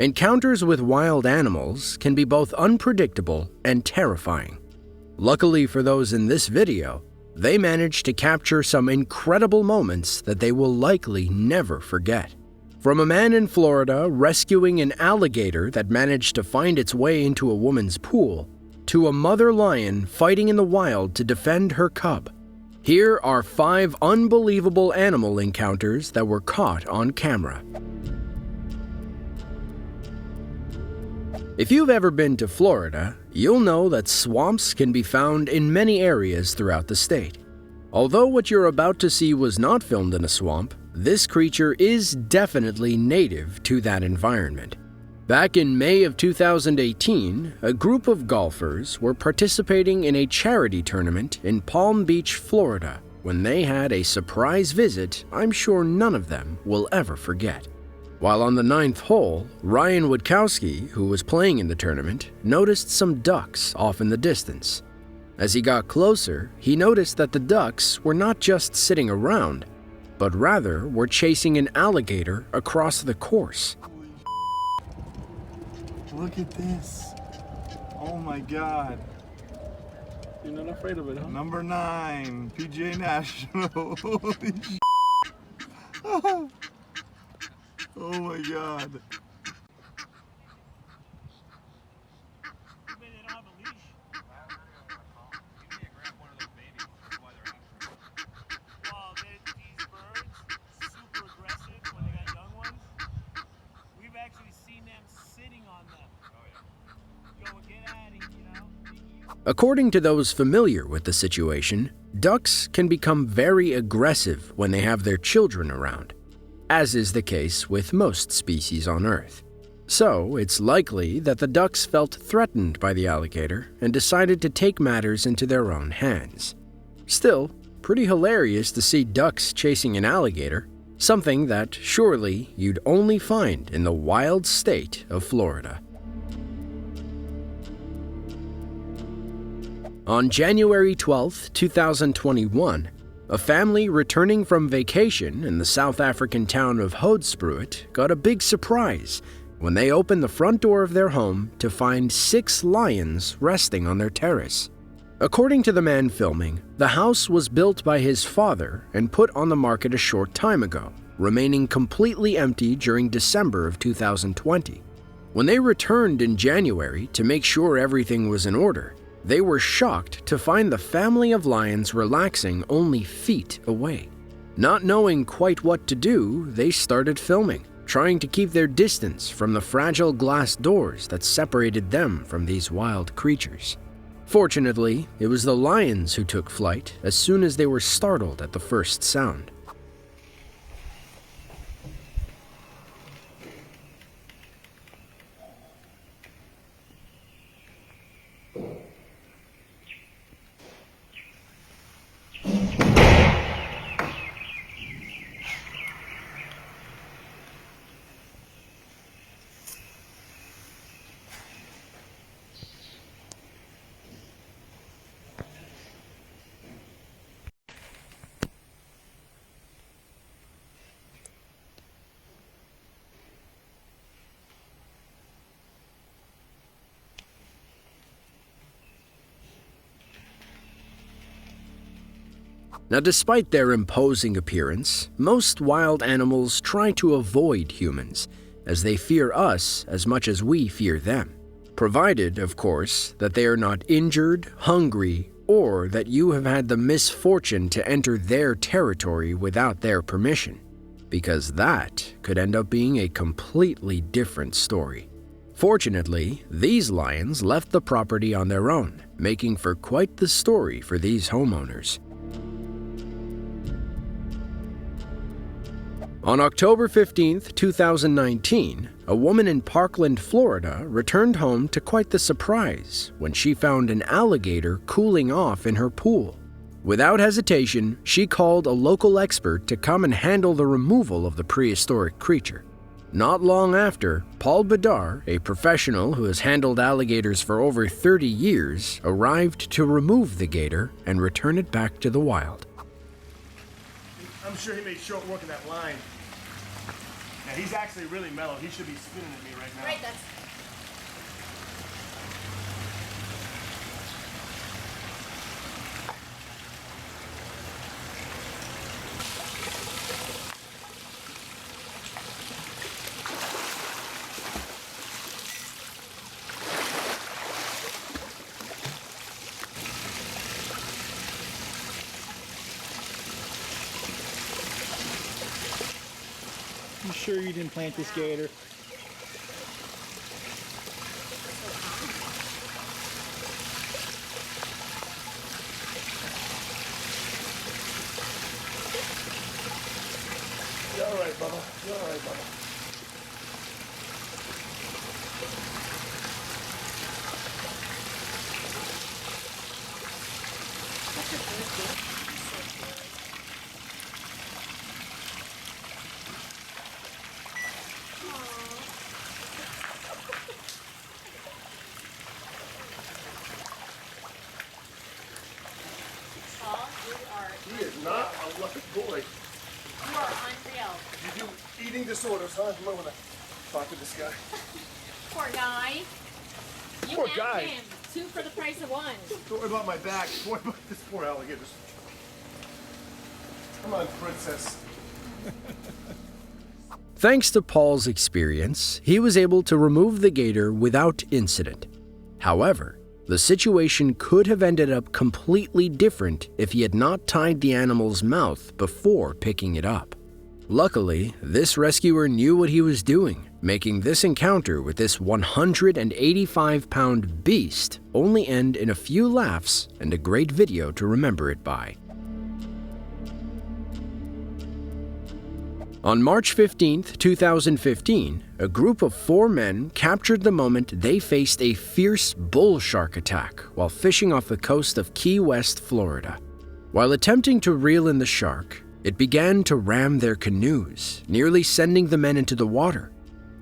Encounters with wild animals can be both unpredictable and terrifying. Luckily for those in this video, they managed to capture some incredible moments that they will likely never forget. From a man in Florida rescuing an alligator that managed to find its way into a woman's pool, to a mother lion fighting in the wild to defend her cub. Here are 5 unbelievable animal encounters that were caught on camera. If you've ever been to Florida, you'll know that swamps can be found in many areas throughout the state. Although what you're about to see was not filmed in a swamp, this creature is definitely native to that environment. Back in May of 2018, a group of golfers were participating in a charity tournament in Palm Beach, Florida, when they had a surprise visit I'm sure none of them will ever forget. While on the 9th hole, Ryan Witkowski, who was playing in the tournament, noticed some ducks off in the distance. As he got closer, he noticed that the ducks were not just sitting around, but rather were chasing an alligator across the course. Look at this. Oh my God. You're not afraid of it, huh? Number 9, PGA National. Holy Oh my God. According to those familiar with the situation, ducks can become very aggressive when they have their children around, as is the case with most species on Earth. So, it's likely that the ducks felt threatened by the alligator and decided to take matters into their own hands. Still, pretty hilarious to see ducks chasing an alligator, something that surely you'd only find in the wild state of Florida. On January 12, 2021, a family returning from vacation in the South African town of Hoedspruit got a big surprise when they opened the front door of their home to find 6 lions resting on their terrace. According to the man filming, the house was built by his father and put on the market a short time ago, remaining completely empty during December of 2020. When they returned in January to make sure everything was in order, they were shocked to find the family of lions relaxing only feet away. Not knowing quite what to do, they started filming, trying to keep their distance from the fragile glass doors that separated them from these wild creatures. Fortunately, it was the lions who took flight as soon as they were startled at the first sound. Now, despite their imposing appearance, most wild animals try to avoid humans, as they fear us as much as we fear them. Provided, of course, that they are not injured, hungry, or that you have had the misfortune to enter their territory without their permission, because that could end up being a completely different story. Fortunately, these lions left the property on their own, making for quite the story for these homeowners. On October 15, 2019, a woman in Parkland, Florida returned home to quite the surprise when she found an alligator cooling off in her pool. Without hesitation, she called a local expert to come and handle the removal of the prehistoric creature. Not long after, Paul Bedar, a professional who has handled alligators for over 30 years, arrived to remove the gator and return it back to the wild. I'm sure he made short work of that line. Yeah, he's actually really mellow. He should be spinning at me right now. Right, that's... You sure you didn't plant this gator? You're all right, Bubba. You're all right, Bubba. He is not a lucky boy. You are unreal. You do eating disorders, huh? You might want to talk to this guy. Poor guy. You Poor have guy. him. 2 for the price of 1. Don't worry about my back. Don't worry about this poor alligator. Come on, princess. Thanks to Paul's experience, he was able to remove the gator without incident. However, the situation could have ended up completely different if he had not tied the animal's mouth before picking it up. Luckily, this rescuer knew what he was doing, making this encounter with this 185-pound beast only end in a few laughs and a great video to remember it by. On March 15, 2015, a group of 4 men captured the moment they faced a fierce bull shark attack while fishing off the coast of Key West, Florida. While attempting to reel in the shark, it began to ram their canoes, nearly sending the men into the water,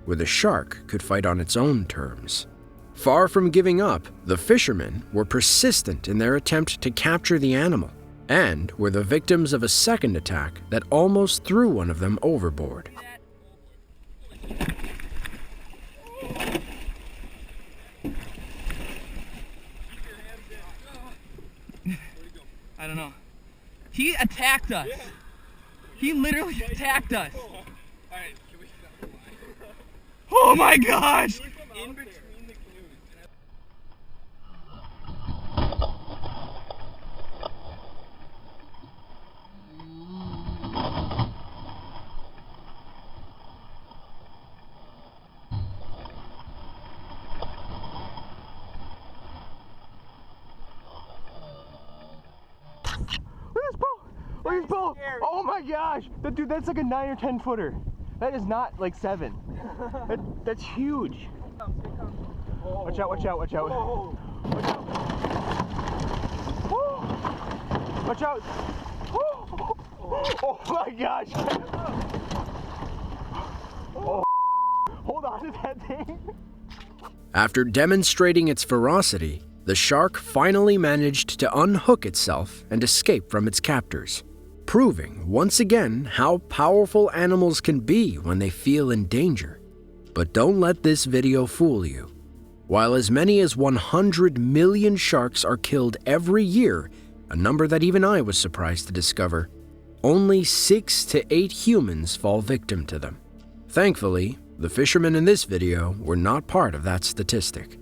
where the shark could fight on its own terms. Far from giving up, the fishermen were persistent in their attempt to capture the animal, and were the victims of a second attack that almost threw one of them overboard. I don't know. He attacked us. He literally attacked us. Oh my gosh! In between the canoes. Look at this boat! Oh my gosh! Dude, that's like a 9 or 10 footer. That is not like 7. That's huge. Watch out, watch out, watch out. Watch out. Watch out. Oh my gosh. Oh. Hold on to that thing. After demonstrating its ferocity, the shark finally managed to unhook itself and escape from its captors, proving once again how powerful animals can be when they feel in danger. But don't let this video fool you. While as many as 100 million sharks are killed every year, a number that even I was surprised to discover, only 6 to 8 humans fall victim to them. Thankfully, the fishermen in this video were not part of that statistic.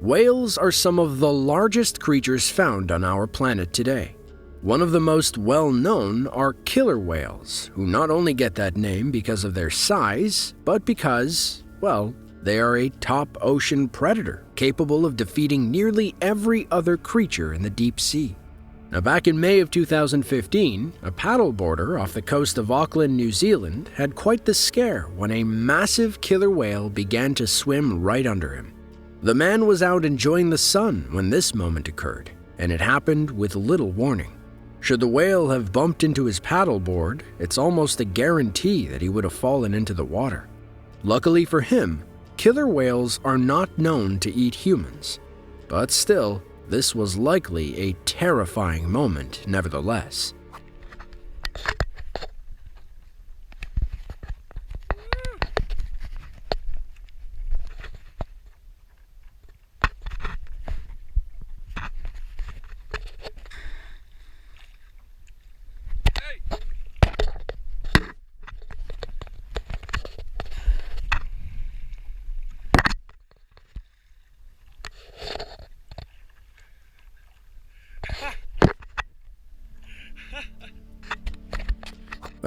Whales are some of the largest creatures found on our planet today. One of the most well-known are killer whales, who not only get that name because of their size, but because, well, they are a top ocean predator capable of defeating nearly every other creature in the deep sea. Now, back in May of 2015, a paddleboarder off the coast of Auckland, New Zealand, had quite the scare when a massive killer whale began to swim right under him. The man was out enjoying the sun when this moment occurred, and it happened with little warning. Should the whale have bumped into his paddleboard, it's almost a guarantee that he would have fallen into the water. Luckily for him, killer whales are not known to eat humans, but still, this was likely a terrifying moment nevertheless.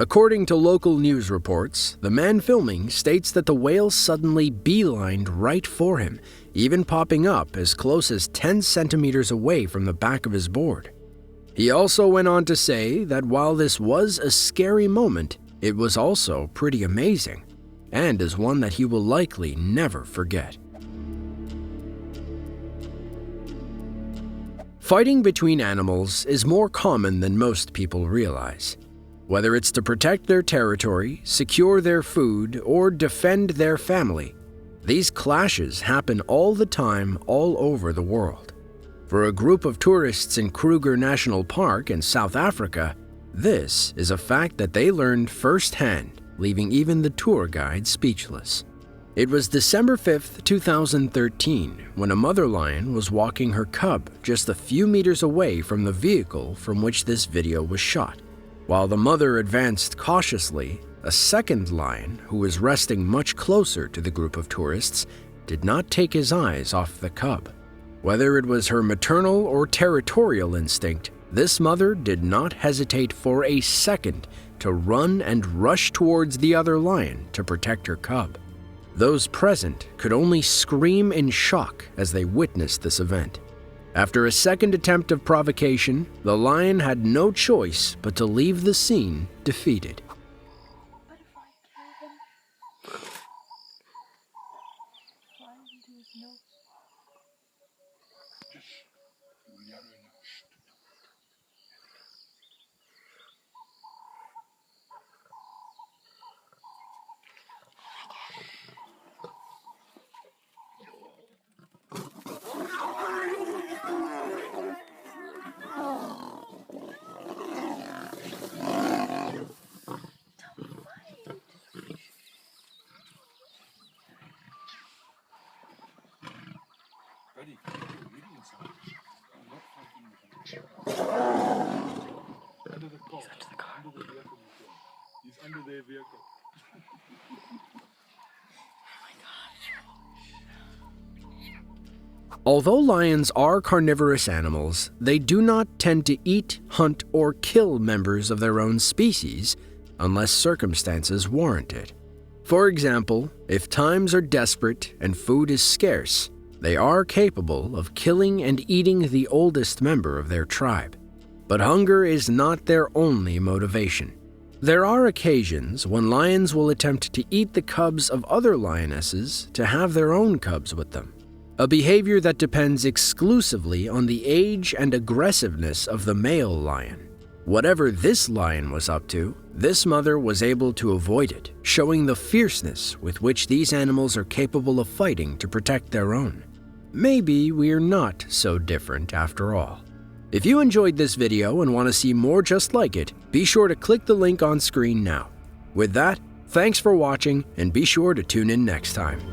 According to local news reports, the man filming states that the whale suddenly beelined right for him, even popping up as close as 10 centimeters away from the back of his board. He also went on to say that while this was a scary moment, it was also pretty amazing, and is one that he will likely never forget. Fighting between animals is more common than most people realize. Whether it's to protect their territory, secure their food, or defend their family, these clashes happen all the time all over the world. For a group of tourists in Kruger National Park in South Africa, this is a fact that they learned firsthand, leaving even the tour guide speechless. It was December 5th, 2013, when a mother lion was walking her cub just a few meters away from the vehicle from which this video was shot. While the mother advanced cautiously, a second lion, who was resting much closer to the group of tourists, did not take his eyes off the cub. Whether it was her maternal or territorial instinct, this mother did not hesitate for a second to run and rush towards the other lion to protect her cub. Those present could only scream in shock as they witnessed this event. After a second attempt of provocation, the lion had no choice but to leave the scene defeated. He's under their vehicle. Although lions are carnivorous animals, they do not tend to eat, hunt, or kill members of their own species unless circumstances warrant it. For example, if times are desperate and food is scarce, they are capable of killing and eating the oldest member of their tribe. But hunger is not their only motivation. There are occasions when lions will attempt to eat the cubs of other lionesses to have their own cubs with them, a behavior that depends exclusively on the age and aggressiveness of the male lion. Whatever this lion was up to, this mother was able to avoid it, showing the fierceness with which these animals are capable of fighting to protect their own. Maybe we're not so different after all. If you enjoyed this video and want to see more just like it, be sure to click the link on screen now. With that, thanks for watching and be sure to tune in next time.